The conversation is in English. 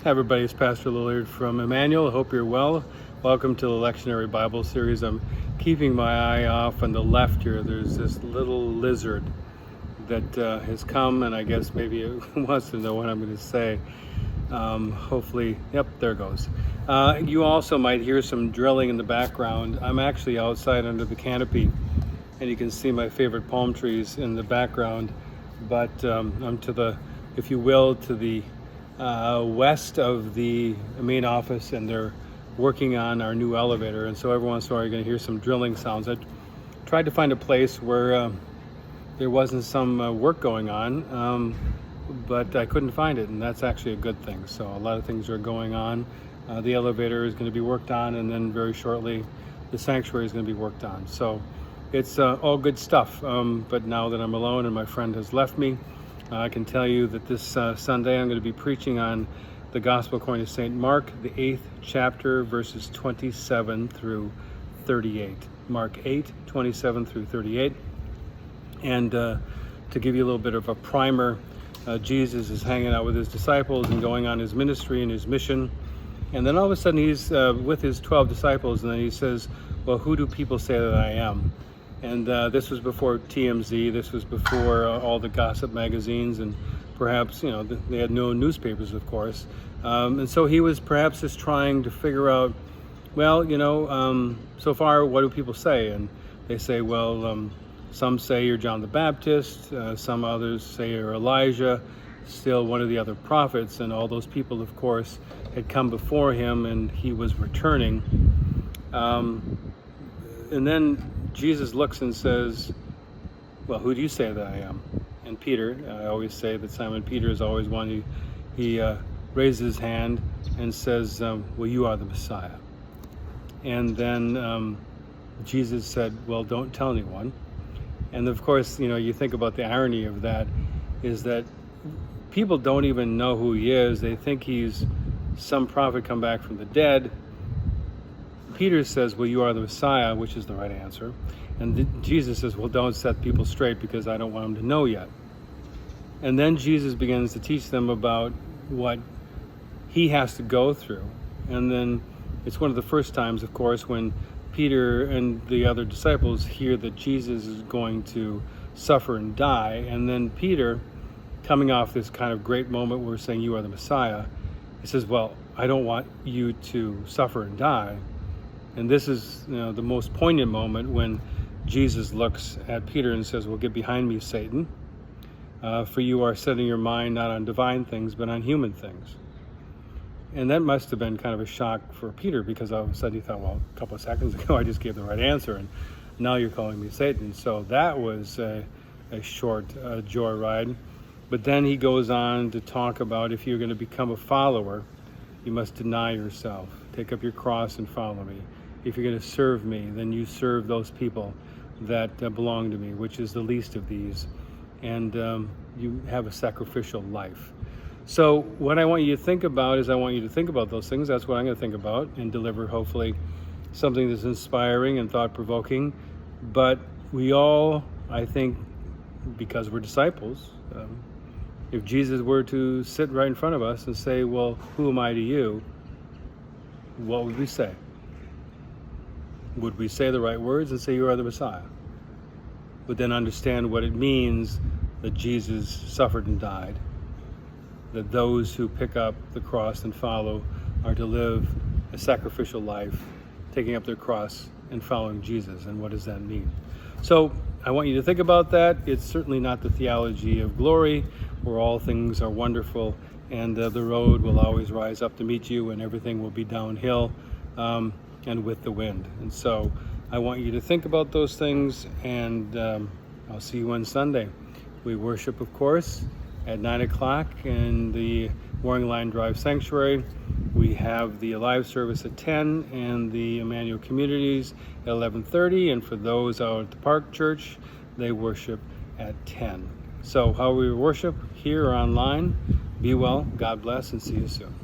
Hi everybody, it's Pastor Lillejord from Emmanuel. I hope you're well. Welcome to the Lectionary Bible series. I'm keeping my eye off on the left here. There's this little lizard that has come, and I guess maybe it wants to know what I'm going to say. Hopefully, yep, there it goes. You also might hear some drilling in the background. I'm actually outside under the canopy, and you can see my favorite palm trees in the background. But I'm to the, if you will, to the west of the main office, and they're working on our new elevator, and so every once in a while you're going to hear some drilling sounds. I tried to find a place where there wasn't some work going on, but I couldn't find it, and that's actually a good thing. So a lot of things are going on. The elevator is going to be worked on, and then very shortly the sanctuary is going to be worked on. So it's all good stuff, but now that I'm alone and my friend has left me, I can tell you that this Sunday I'm going to be preaching on the Gospel according to St. Mark, the 8th chapter, verses 27 through 38. Mark 8, 27 through 38. And to give you a little bit of a primer, Jesus is hanging out with his disciples and going on his ministry and his mission. And then all of a sudden he's with his 12 disciples, and then he says, well, who do people say that I am? And this was before TMZ, this was before all the gossip magazines, and perhaps, you know, they had no newspapers, of course. And so he was perhaps just trying to figure out, well, you know, so far, what do people say? And they say, well, some say you're John the Baptist, some others say you're Elijah, still one of the other prophets, and all those people, of course, had come before him, and he was returning. And then Jesus looks and says, well, who do you say that I am? And Peter, I always say that Simon Peter is always one, he raises his hand and says, well, you are the Messiah. And then Jesus said, well, don't tell anyone. And of course, you know, you think about the irony of that is that people don't even know who he is. They think he's some prophet come back from the dead. Peter says, well, you are the Messiah, which is the right answer. And Jesus says, well, don't set people straight because I don't want them to know yet. And then Jesus begins to teach them about what he has to go through. And then it's one of the first times, of course, when Peter and the other disciples hear that Jesus is going to suffer and die. And then Peter, coming off this kind of great moment where we're saying you are the Messiah, he says, well, I don't want you to suffer and die. And this is, you know, the most poignant moment when Jesus looks at Peter and says, well, get behind me, Satan, for you are setting your mind not on divine things, but on human things. And that must have been kind of a shock for Peter, because all of a sudden he thought, well, a couple of seconds ago I just gave the right answer, and now you're calling me Satan. So that was a short joyride. But then he goes on to talk about if you're going to become a follower, you must deny yourself, take up your cross and follow me. If you're going to serve me, then you serve those people that belong to me, which is the least of these. And you have a sacrificial life. So what I want you to think about is I want you to think about those things. That's what I'm going to think about and deliver, hopefully, something that's inspiring and thought-provoking. But we all, I think, because we're disciples, if Jesus were to sit right in front of us and say, well, who am I to you? What would we say? Would we say the right words and say you are the Messiah? But then understand what it means that Jesus suffered and died, that those who pick up the cross and follow are to live a sacrificial life, taking up their cross and following Jesus. And what does that mean? So I want you to think about that. It's certainly not the theology of glory, where all things are wonderful and the road will always rise up to meet you and everything will be downhill and with the wind. And so I want you to think about those things, and I'll see you on Sunday. We worship, of course, at 9 o'clock in the Mooring Line Drive Sanctuary. We have the live service at 10 and the Emmanuel Communities at 11:30. And for those out at the Park Church, they worship at 10. So how we worship here or online, be well, God bless, and see you soon.